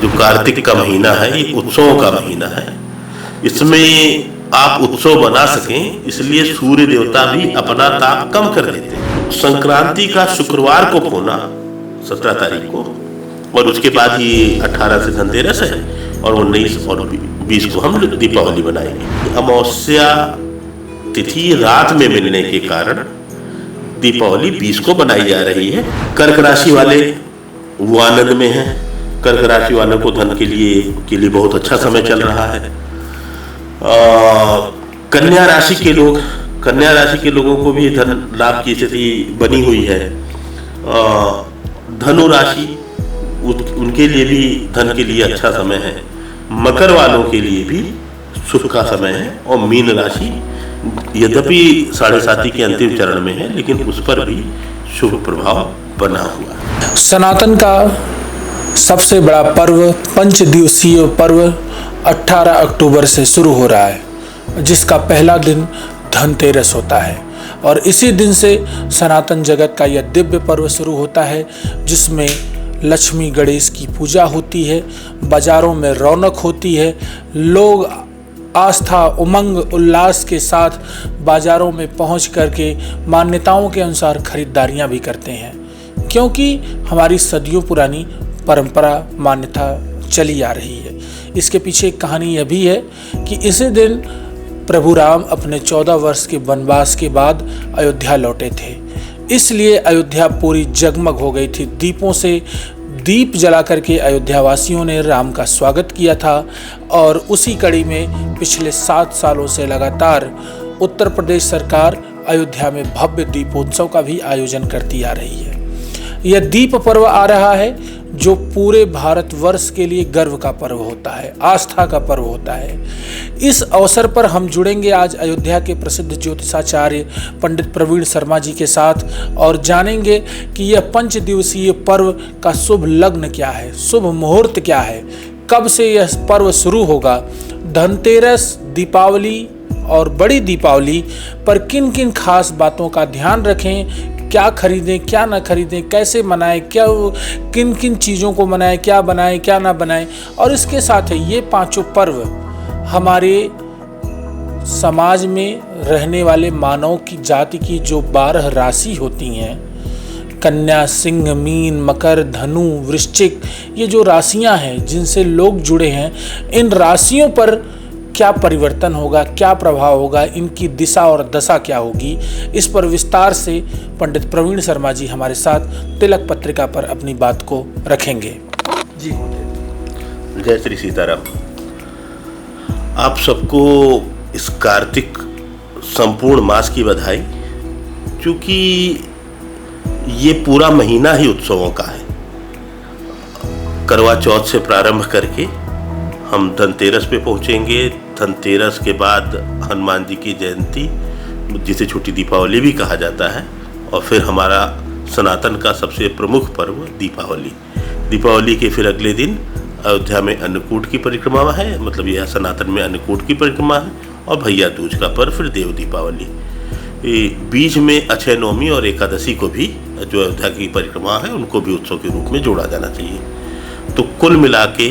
जो कार्तिक का महीना है ये उत्सवों का महीना है। इसमें आप उत्सव बना सकें इसलिए सूर्य देवता भी अपना ताप कम कर देते हैं। संक्रांति का शुक्रवार को होना 17 तारीख को, और उसके बाद ही 18 से धनतेरस है और 19 और 20 को हम दीपावली बनाएंगे। अमावस्या तिथि रात में मिलने के कारण दीपावली 20 को बनाई जा रही है। कर्क राशि वाले वो आनंद में हैं। कर्क राशि वालों को धन के लिए बहुत अच्छा समय चल रहा है। कन्या राशि के लोगों को भी धन लाभ की स्थिति बनी हुई है। धनु राशि उनके लिए भी धन के लिए अच्छा समय है। मकर वालों के लिए भी सुख का समय है। और मीन राशि यद्यपि 7.5 के अंतिम चरण में है लेकिन उस पर भी शुभ प्रभाव बना हुआ है। सनातन का सबसे बड़ा पर्व, 5 दिवसीय पर्व 18 अक्टूबर से शुरू हो रहा है, जिसका पहला दिन धनतेरस होता है। और इसी दिन से सनातन जगत का यह दिव्य पर्व शुरू होता है, जिसमें लक्ष्मी गणेश की पूजा होती है, बाजारों में रौनक होती है, लोग आस्था उमंग उल्लास के साथ बाजारों में पहुंच करके मान्यताओं के अनुसार खरीदारियां भी करते हैं, क्योंकि हमारी सदियों पुरानी परंपरा मान्यता चली आ रही है। इसके पीछे एक कहानी यह भी है कि इसी दिन प्रभु राम अपने 14 वर्ष के वनवास के बाद अयोध्या लौटे थे, इसलिए अयोध्या पूरी जगमग हो गई थी। दीपों से दीप जला करके अयोध्या वासियों ने राम का स्वागत किया था। और उसी कड़ी में पिछले 7 सालों से लगातार उत्तर प्रदेश सरकार अयोध्या में भव्य दीपोत्सव का भी आयोजन करती आ रही है। यह दीप पर्व आ रहा है जो पूरे भारतवर्ष के लिए गर्व का पर्व होता है, आस्था का पर्व होता है। इस अवसर पर हम जुड़ेंगे आज अयोध्या के प्रसिद्ध ज्योतिषाचार्य पंडित प्रवीण शर्मा जी के साथ और जानेंगे कि यह 5 दिवसीय पर्व का शुभ लग्न क्या है, शुभ मुहूर्त क्या है, कब से यह पर्व शुरू होगा, धनतेरस, दीपावली और बड़ी दीपावली पर किन किन खास बातों का ध्यान रखें, क्या खरीदें क्या ना खरीदें, कैसे मनाएं, क्या किन किन चीज़ों को मनाएं, क्या बनाएं क्या ना बनाएं। और इसके साथ ही ये 5 पर्व हमारे समाज में रहने वाले मानव की जाति की जो 12 राशि होती हैं, कन्या, सिंह, मीन, मकर, धनु, वृश्चिक, ये जो राशियां हैं जिनसे लोग जुड़े हैं, इन राशियों पर क्या परिवर्तन होगा, क्या प्रभाव होगा, इनकी दिशा और दशा क्या होगी, इस पर विस्तार से पंडित प्रवीण शर्मा जी हमारे साथ तिलक पत्रिका पर अपनी बात को रखेंगे। जी जय श्री सीताराम। आप सबको इस कार्तिक संपूर्ण मास की बधाई, क्योंकि ये पूरा महीना ही उत्सवों का है। करवा चौथ से प्रारंभ करके हम धनतेरस पे पहुंचेंगे। धनतेरस के बाद हनुमान जी की जयंती, जिसे छोटी दीपावली भी कहा जाता है, और फिर हमारा सनातन का सबसे प्रमुख पर्व दीपावली। दीपावली के फिर अगले दिन अयोध्या में अन्नकूट की परिक्रमा है, मतलब यह सनातन में अन्नकूट की परिक्रमा है, और भैया दूज का पर्व, फिर देव दीपावली। बीच में अक्षय नवमी और एकादशी को भी जो अयोध्या की परिक्रमा है उनको भी उत्सव के रूप में जोड़ा जाना चाहिए। तो कुल मिला के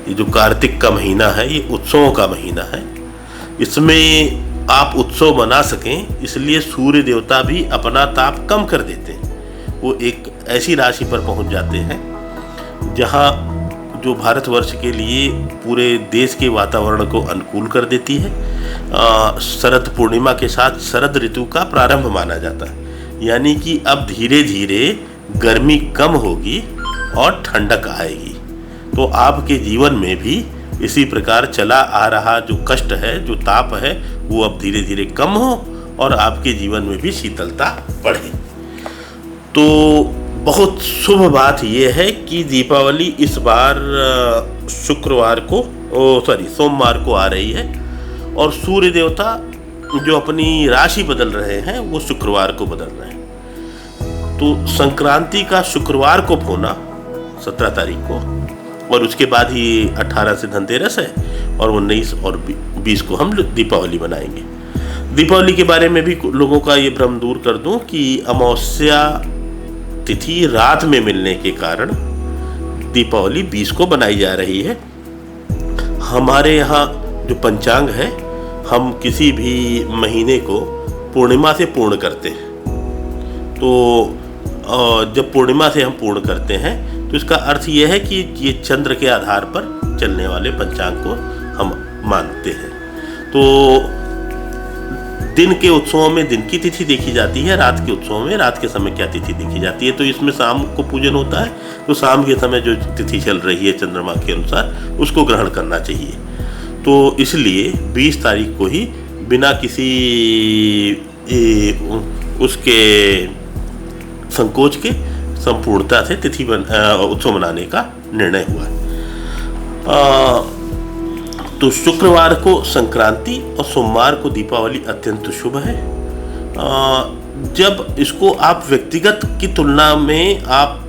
ये जो कार्तिक का महीना है ये उत्सवों का महीना है। इसमें आप उत्सव मना सकें इसलिए सूर्य देवता भी अपना ताप कम कर देते हैं। वो एक ऐसी राशि पर पहुंच जाते हैं जहां जो भारतवर्ष के लिए पूरे देश के वातावरण को अनुकूल कर देती है। शरद पूर्णिमा के साथ शरद ऋतु का प्रारंभ माना जाता है, यानी कि अब धीरे धीरे गर्मी कम होगी और ठंडक आएगी। तो आपके जीवन में भी इसी प्रकार चला आ रहा जो कष्ट है, जो ताप है, वो अब धीरे धीरे कम हो और आपके जीवन में भी शीतलता बढ़े। तो बहुत शुभ बात यह है कि दीपावली इस बार सोमवार को आ रही है, और सूर्य देवता जो अपनी राशि बदल रहे हैं वो शुक्रवार को बदल रहे हैं। तो संक्रांति का शुक्रवार को होना 17 तारीख को, और उसके बाद ही 18 से धनतेरस है और 19 और 20 को हम दीपावली मनाएंगे। दीपावली के बारे में भी लोगों का ये भ्रम दूर कर दूं कि अमावस्या तिथि रात में मिलने के कारण दीपावली 20 को बनाई जा रही है। हमारे यहाँ जो पंचांग है, हम किसी भी महीने को पूर्णिमा से पूर्ण करते हैं। तो जब पूर्णिमा से हम पूर्ण करते हैं तो इसका अर्थ ये है कि ये चंद्र के आधार पर चलने वाले पंचांग को हम मानते हैं। तो दिन के उत्सवों में दिन की तिथि देखी जाती है, रात के उत्सवों में रात के समय क्या तिथि देखी जाती है। तो इसमें शाम को पूजन होता है, तो शाम के समय जो तिथि चल रही है चंद्रमा के अनुसार उसको ग्रहण करना चाहिए। तो इसलिए 20 तारीख को ही बिना किसी उसके संकोच के संपूर्णता से उत्सव मनाने का निर्णय हुआ। तो शुक्रवार को संक्रांति और सोमवार को दीपावली अत्यंत शुभ है। जब इसको आप व्यक्तिगत की तुलना में आप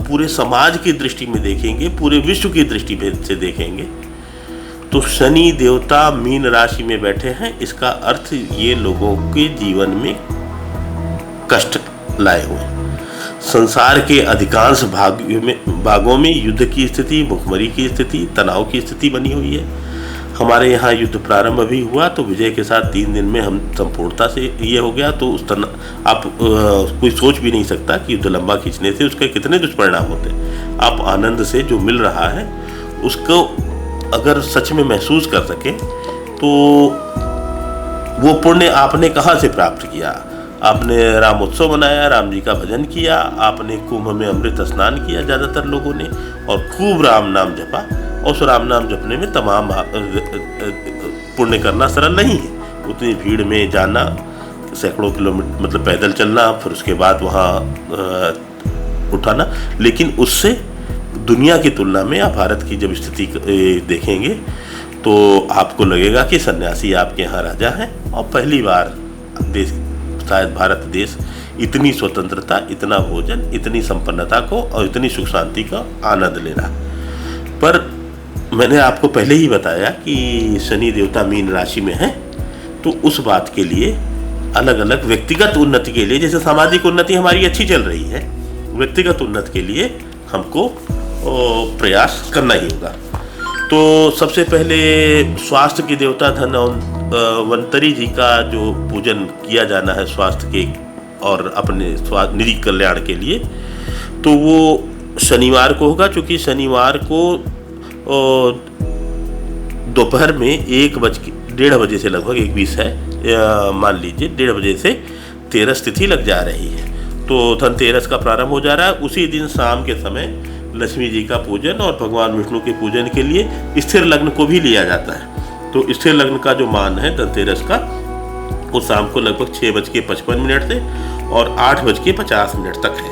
पूरे समाज की दृष्टि में देखेंगे, पूरे विश्व की दृष्टि से देखेंगे, तो शनि देवता मीन राशि में बैठे हैं। इसका अर्थ ये लोगों के जीवन में कष्ट लाए हुए हैं। संसार के अधिकांश भागों में युद्ध की स्थिति, भुखमरी की स्थिति, तनाव की स्थिति बनी हुई है। हमारे यहाँ युद्ध प्रारंभ अभी हुआ तो विजय के साथ 3 दिन में हम संपूर्णता से ये हो गया। तो उस आप कोई सोच भी नहीं सकता कि युद्ध लंबा खींचने से उसके कितने दुष्परिणाम होते हैं। आप आनंद से जो मिल रहा है उसको अगर सच में महसूस कर सके तो वो पुण्य आपने कहाँ से प्राप्त किया। आपने रामोत्सव मनाया, राम जी का भजन किया, आपने कुंभ में अमृत स्नान किया ज़्यादातर लोगों ने, और खूब राम नाम जपा। और उस राम नाम जपने में तमाम पुण्य करना सरल नहीं है। उतनी भीड़ में जाना, सैकड़ों किलोमीटर मतलब पैदल चलना, फिर उसके बाद वहाँ उठाना, लेकिन उससे दुनिया की तुलना में आप भारत की जब स्थिति देखेंगे तो आपको लगेगा कि सन्यासी आपके यहाँ राजा हैं। और पहली बार देश, शायद भारत देश इतनी स्वतंत्रता, इतना भोजन, इतनी संपन्नता को और इतनी सुख शांति का आनंद ले रहा। पर मैंने आपको पहले ही बताया कि शनि देवता मीन राशि में है, तो उस बात के लिए अलग अलग व्यक्तिगत उन्नति के लिए, जैसे सामाजिक उन्नति हमारी अच्छी चल रही है, व्यक्तिगत उन्नति के लिए हमको प्रयास करना ही होगा। तो सबसे पहले स्वास्थ्य की देवता धन्वंतरी जी का जो पूजन किया जाना है स्वास्थ्य के और अपने निजी कल्याण के लिए, तो वो शनिवार को होगा। चूँकि शनिवार को दोपहर में 1:30 बजे से लगभग 1:20 है, मान लीजिए 1:30 बजे से तेरस तिथि लग जा रही है। तो धनतेरस का प्रारंभ हो जा रहा है। उसी दिन शाम के समय लक्ष्मी जी का पूजन और भगवान विष्णु के पूजन के लिए स्थिर लग्न को भी लिया जाता है। तो स्थिर लग्न का जो मान है धनतेरस का, वो शाम को लगभग 6:55 से और 8:50 तक है।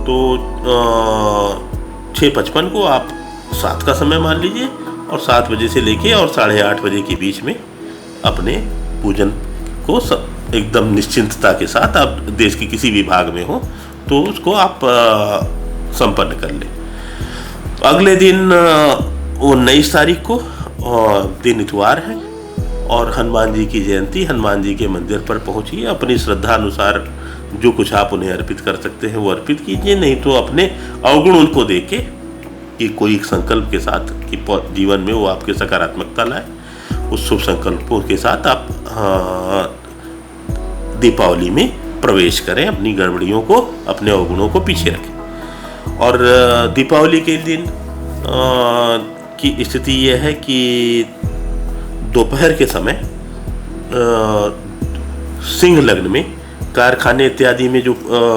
तो 6:55 को आप 7 का समय मान लीजिए, और 7 बजे से लेके और 8:30 बजे के बीच में अपने पूजन को एकदम निश्चिंतता के साथ, आप देश के किसी भी भाग में हो तो उसको आप संपन्न कर लें। अगले दिन 19 तारीख को दिन इतवार है और हनुमान जी की जयंती। हनुमान जी के मंदिर पर पहुंचिए, अपनी श्रद्धा अनुसार जो कुछ आप उन्हें अर्पित कर सकते हैं वो अर्पित कीजिए, नहीं तो अपने अवगुण उनको देके कि कोई संकल्प के साथ कि जीवन में वो आपके सकारात्मकता लाए, उस शुभ संकल्पों के साथ आप दीपावली में प्रवेश करें। अपनी गड़बड़ियों को, अपने अवगुणों को पीछे रखें। और दीपावली के दिन की स्थिति यह है कि दोपहर के समय सिंह लग्न में, कारखाने इत्यादि में जो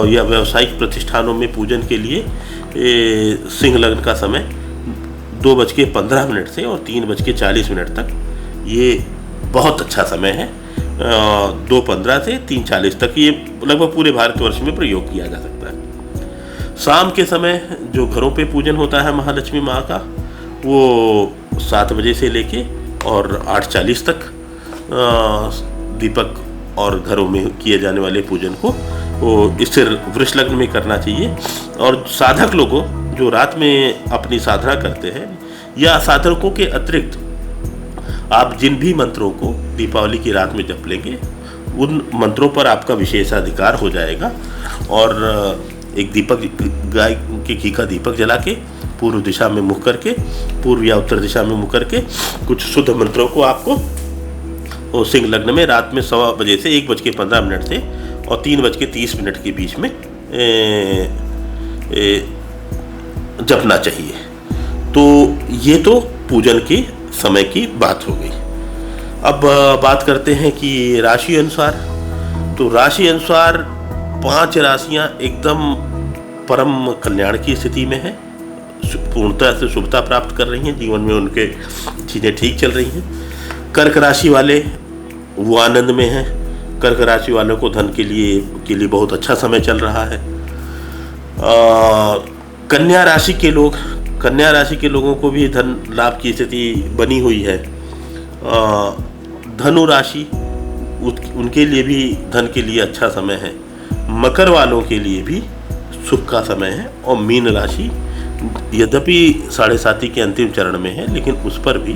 या व्यावसायिक प्रतिष्ठानों में पूजन के लिए सिंह लग्न का समय 2:15 से और 3:40 तक, ये बहुत अच्छा समय है। 2:15 से 3:40 तक ये लगभग पूरे भारतवर्ष में प्रयोग किया जा सकता है। शाम के समय जो घरों पे पूजन होता है महालक्ष्मी माँ का, वो 7 बजे से लेके और 8:40 तक दीपक और घरों में किए जाने वाले पूजन को वो स्थिर वृष लग्न में करना चाहिए। और साधक लोगों जो रात में अपनी साधना करते हैं, या साधकों के अतिरिक्त आप जिन भी मंत्रों को दीपावली की रात में जप लेंगे, उन मंत्रों पर आपका विशेषाधिकार हो जाएगा। और एक दीपक, गाय के घी का दीपक जला के पूर्व दिशा में मुख करके, पूर्व या उत्तर दिशा में मुख करके कुछ शुद्ध मंत्रों को आपको और सिंह लग्न में रात में 1:15 बजे से 1:15 से और 3:30 के बीच में जपना चाहिए। तो ये तो पूजन के समय की बात हो गई। अब बात करते हैं कि राशि अनुसार। तो राशि अनुसार 5 राशियां एकदम परम कल्याण की स्थिति में है, पूर्णतः से शुभता प्राप्त कर रही हैं, जीवन में उनके चीज़ें ठीक चल रही हैं। कर्क राशि वाले वो आनंद में हैं। कर्क राशि वालों को धन के लिए बहुत अच्छा समय चल रहा है। कन्या राशि के लोगों को भी धन लाभ की स्थिति बनी हुई है। धनु राशि उनके लिए भी धन के लिए अच्छा समय है। मकर वालों के लिए भी सुख का समय है। और मीन राशि यद्यपि 7.5 के अंतिम चरण में है, लेकिन उस पर भी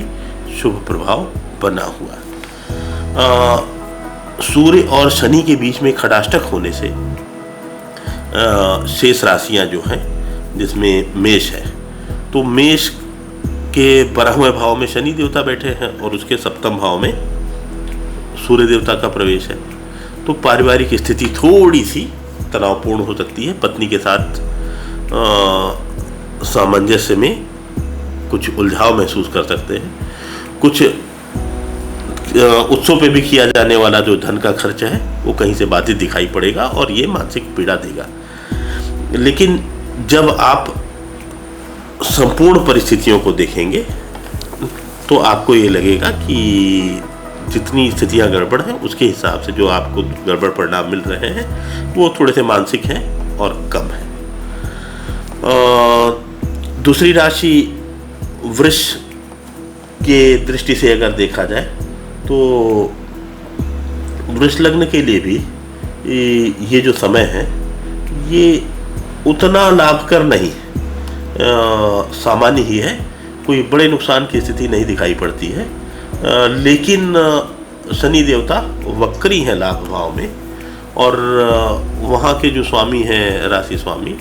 शुभ प्रभाव बना हुआ है। सूर्य और शनि के बीच में खडाष्टक होने से शेष राशियां जो हैं, जिसमें मेष है, तो मेष के 12वें भाव में शनि देवता बैठे हैं और उसके 7वें भाव में सूर्य देवता का प्रवेश है। तो पारिवारिक स्थिति थोड़ी सी तनावपूर्ण हो सकती है। पत्नी के साथ सामंजस्य में कुछ उलझाव महसूस कर सकते हैं। कुछ उत्सव पे भी किया जाने वाला जो धन का खर्च है वो कहीं से बाधित दिखाई पड़ेगा और ये मानसिक पीड़ा देगा। लेकिन जब आप संपूर्ण परिस्थितियों को देखेंगे तो आपको ये लगेगा कि जितनी स्थितियां गड़बड़ हैं उसके हिसाब से जो आपको गड़बड़ परिणाम मिल रहे हैं वो थोड़े से मानसिक हैं और कम है। दूसरी राशि वृष के दृष्टि से अगर देखा जाए तो वृष लग्न के लिए भी ये जो समय है ये उतना लाभकर नहीं है, सामान्य ही है। कोई बड़े नुकसान की स्थिति नहीं दिखाई पड़ती है। लेकिन शनि देवता वक्री हैं लाभ भाव में और वहाँ के जो स्वामी हैं, राशि स्वामी,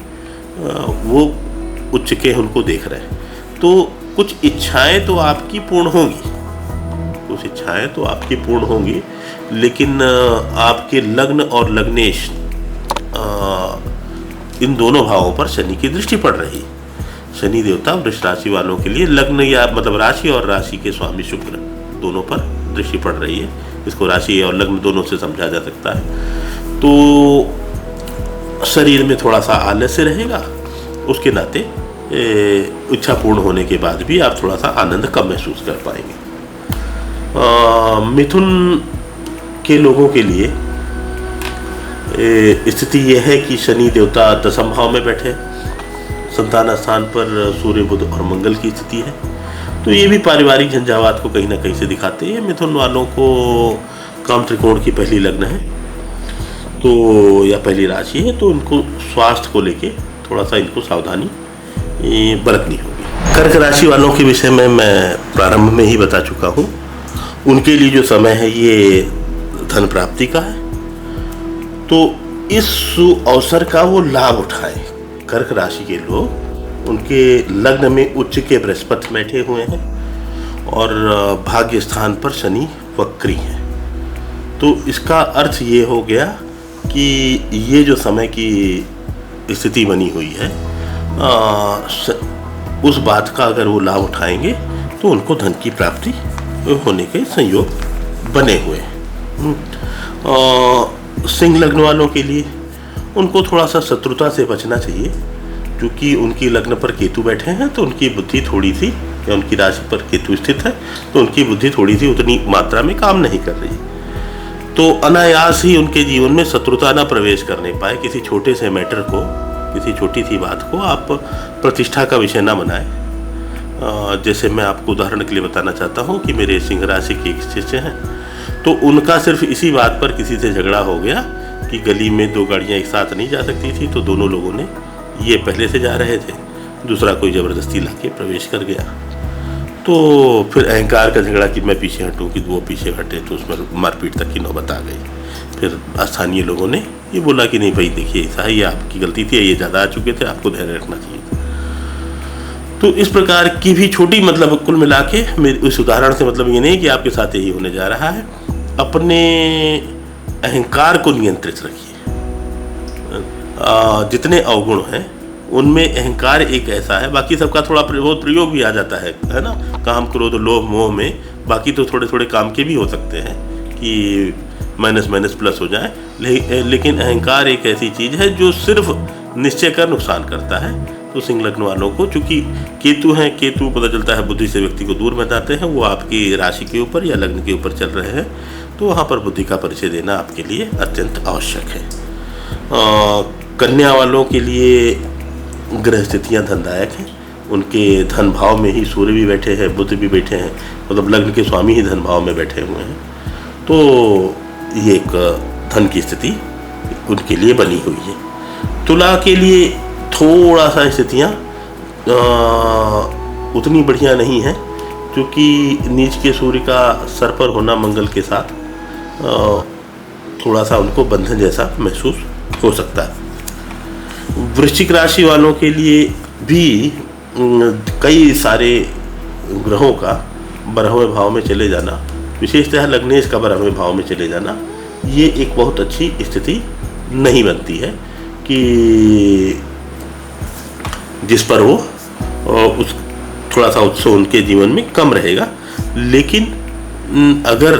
वो उच्च के उनको देख रहे हैं। तो कुछ इच्छाएं तो आपकी पूर्ण होंगी, लेकिन आपके लग्न और लग्नेश इन दोनों भावों पर शनि की दृष्टि पड़ रही है। शनि देवता वृष राशि वालों के लिए लग्न या मतलब राशि और राशि के स्वामी शुक्र दोनों पर दृष्टि पड़ रही है। इसको राशि और लग्न दोनों से समझा जा सकता है। तो शरीर में थोड़ा सा आलस्य रहेगा, उसके नाते इच्छा पूर्ण होने के बाद भी आप थोड़ा सा आनंद कम महसूस कर पाएंगे। मिथुन के लोगों के लिए स्थिति यह है कि शनि देवता 10वें भाव में बैठे, संतान स्थान पर सूर्य बुध और मंगल की स्थिति है। तो ये भी पारिवारिक झंझावात को कहीं ना कहीं से दिखाते हैं। मिथुन वालों को काम त्रिकोण की पहली लग्न है तो या पहली राशि है, तो उनको स्वास्थ्य को लेके थोड़ा सा इनको सावधानी बरतनी होगी। कर्क राशि वालों के विषय में मैं प्रारंभ में ही बता चुका हूँ। उनके लिए जो समय है ये धन प्राप्ति का है, तो इस अवसर का वो लाभ उठाएं। कर्क राशि के लोग, उनके लग्न में उच्च के बृहस्पति बैठे हुए हैं और भाग्य स्थान पर शनि वक्री हैं। तो इसका अर्थ ये हो गया कि ये जो समय की स्थिति बनी हुई है, उस बात का अगर वो लाभ उठाएंगे तो उनको धन की प्राप्ति होने के संयोग बने हुए हैं। सिंह लग्न वालों के लिए उनको थोड़ा सा शत्रुता से बचना चाहिए, क्योंकि उनकी लग्न पर केतु बैठे हैं तो उनकी बुद्धि थोड़ी सी, या उनकी राशि पर केतु स्थित है तो उनकी बुद्धि थोड़ी सी उतनी मात्रा में काम नहीं कर रही। तो अनायास ही उनके जीवन में शत्रुता न प्रवेश करने पाए। किसी छोटे से मैटर को, किसी छोटी सी बात को आप प्रतिष्ठा का विषय न बनाएं। जैसे मैं आपको उदाहरण के लिए बताना चाहता हूँ कि मेरे सिंह राशि के एक शिष्य हैं, तो उनका सिर्फ इसी बात पर किसी से झगड़ा हो गया कि गली में 2 गाड़ियाँ एक साथ नहीं जा सकती थी, तो दोनों लोगों ने, ये पहले से जा रहे थे, दूसरा कोई ज़बरदस्ती लाके प्रवेश कर गया। तो फिर अहंकार का झगड़ा कि मैं पीछे हटूँ कि वो पीछे हटे, तो उसमें मारपीट तक की नौबत आ गई। फिर स्थानीय लोगों ने ये बोला कि नहीं भाई देखिए, ऐसा है, ये आपकी गलती थी, ये ज़्यादा आ चुके थे, आपको धैर्य रखना चाहिए। तो इस प्रकार की भी छोटी, मतलब कुल मिला के मेरे उस उदाहरण से मतलब ये नहीं कि आपके साथ यही होने जा रहा है। अपने अहंकार को नियंत्रित रखिए। जितने अवगुण हैं उनमें अहंकार एक ऐसा है, बाकी सबका थोड़ा बहुत प्रयोग भी आ जाता है ना, काम क्रोध लोभ मोह में। बाकी तो थोड़े थोड़े काम के भी हो सकते हैं कि माइनस माइनस प्लस हो जाए, लेकिन अहंकार एक ऐसी चीज़ है जो सिर्फ निश्चय का नुकसान करता है। तो सिंह लग्न वालों को, चूंकि केतु हैं, केतु पता चलता है बुद्धि से व्यक्ति को दूर बताते हैं, वो आपकी राशि के ऊपर या लग्न के ऊपर चल रहे हैं, तो वहाँ पर बुद्धि का परिचय देना आपके लिए अत्यंत आवश्यक है। कन्या वालों के लिए ग्रह स्थितियाँ धनदायक हैं। उनके धन भाव में ही सूर्य भी बैठे हैं, बुध भी बैठे हैं, मतलब लग्न के स्वामी ही धन भाव में बैठे हुए हैं। तो ये एक धन की स्थिति उनके लिए बनी हुई है। तुला के लिए थोड़ा सा स्थितियाँ उतनी बढ़िया नहीं है, क्योंकि नीच के सूर्य का सर पर होना मंगल के साथ थोड़ा सा उनको बंधन जैसा महसूस हो सकता है। वृश्चिक राशि वालों के लिए भी कई सारे ग्रहों का 12वें भाव में चले जाना, विशेषतः लग्नेश का 12वें भाव में चले जाना, ये एक बहुत अच्छी स्थिति नहीं बनती है कि जिस पर वो उस थोड़ा सा उत्सव उनके जीवन में कम रहेगा। लेकिन अगर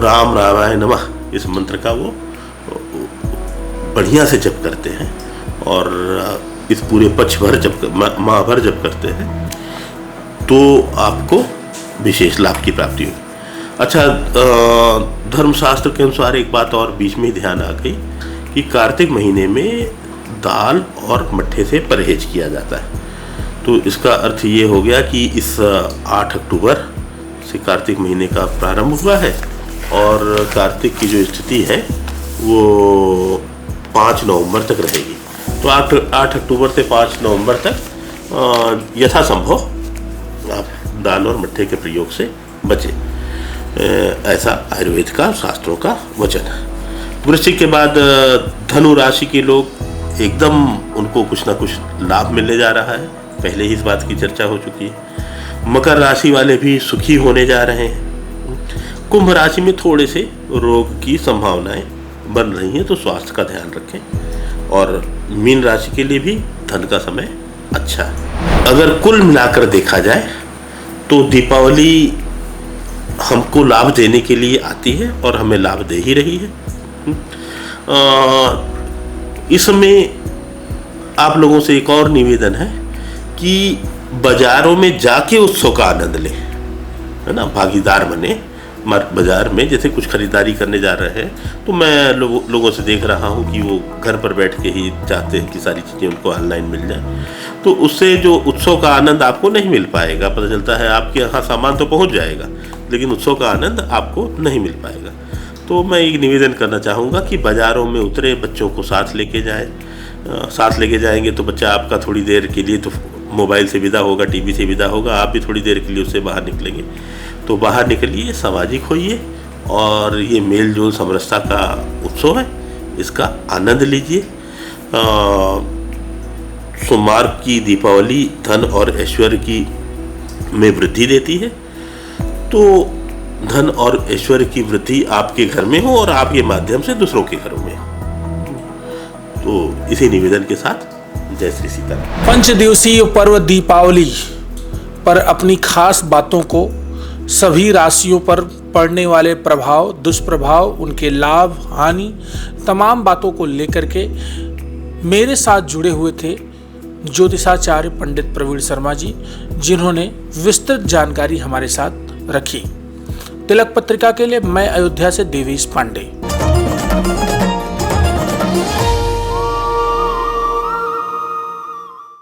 राम रामाय नमः इस मंत्र का वो बढ़िया से जप करते हैं और इस पूरे पक्ष भर जप, माह भर जप करते हैं, तो आपको विशेष लाभ की प्राप्ति होगी। अच्छा, धर्मशास्त्र के अनुसार एक बात और बीच में ध्यान आ गई कि कार्तिक महीने में दाल और मट्ठे से परहेज किया जाता है। तो इसका अर्थ ये हो गया कि इस 8 अक्टूबर से कार्तिक महीने का प्रारंभ हुआ है और कार्तिक की जो स्थिति है वो 5 नवंबर तक रहेगी। तो 8 अक्टूबर से 5 नवंबर तक यथासंभव आप दाल और मट्ठे के प्रयोग से बचें, ऐसा आयुर्वेद का, शास्त्रों का वचन है। वृश्चिक के बाद धनु राशि के लोग एकदम उनको कुछ ना कुछ लाभ मिलने जा रहा है, पहले ही इस बात की चर्चा हो चुकी है। मकर राशि वाले भी सुखी होने जा रहे हैं। कुंभ राशि में थोड़े से रोग की संभावनाएं बन रही हैं, तो स्वास्थ्य का ध्यान रखें। और मीन राशि के लिए भी धन का समय अच्छा है। अगर कुल मिलाकर देखा जाए तो दीपावली हमको लाभ देने के लिए आती है और हमें लाभ दे ही रही है। इसमें आप लोगों से एक और निवेदन है कि बाजारों में जाके उत्सव का आनंद लें, है ना, भागीदार बने बाजार में। जैसे कुछ खरीदारी करने जा रहे हैं तो मैं लोगों से देख रहा हूँ कि वो घर पर बैठ के ही चाहते हैं कि सारी चीज़ें उनको ऑनलाइन मिल जाए, तो उससे जो उत्सव का आनंद आपको नहीं मिल पाएगा। पता चलता है आपके यहाँ सामान तो पहुँच जाएगा लेकिन उत्सव का आनंद आपको नहीं मिल पाएगा। तो मैं एक निवेदन करना चाहूँगा कि बाज़ारों में उतरे, बच्चों को साथ लेके जाएँ। साथ लेके जाएंगे तो बच्चा आपका थोड़ी देर के लिए तो मोबाइल से विदा होगा, टीवी से विदा होगा, आप भी थोड़ी देर के लिए उससे बाहर निकलेंगे। तो बाहर निकलिए, सामाजिक होइए और ये मेल जोल समरसता का उत्सव है, इसका आनंद लीजिए। सोमवार की दीपावली धन और ऐश्वर्य की में वृद्धि देती है, तो धन और ऐश्वर्य की वृद्धि आपके घर में हो और आपके माध्यम से दूसरों के घरों में। तो इसी निवेदन के साथ जय श्री सीताराम। पंचदिवसीय पर्व दीपावली पर अपनी खास बातों को, सभी राशियों पर पड़ने वाले प्रभाव, दुष्प्रभाव, उनके लाभ हानि, तमाम बातों को लेकर के मेरे साथ जुड़े हुए थे ज्योतिषाचार्य पंडित प्रवीण शर्मा जी, जिन्होंने विस्तृत जानकारी हमारे साथ रखी। तिलक पत्रिका के लिए मैं अयोध्या से देवेश पांडे।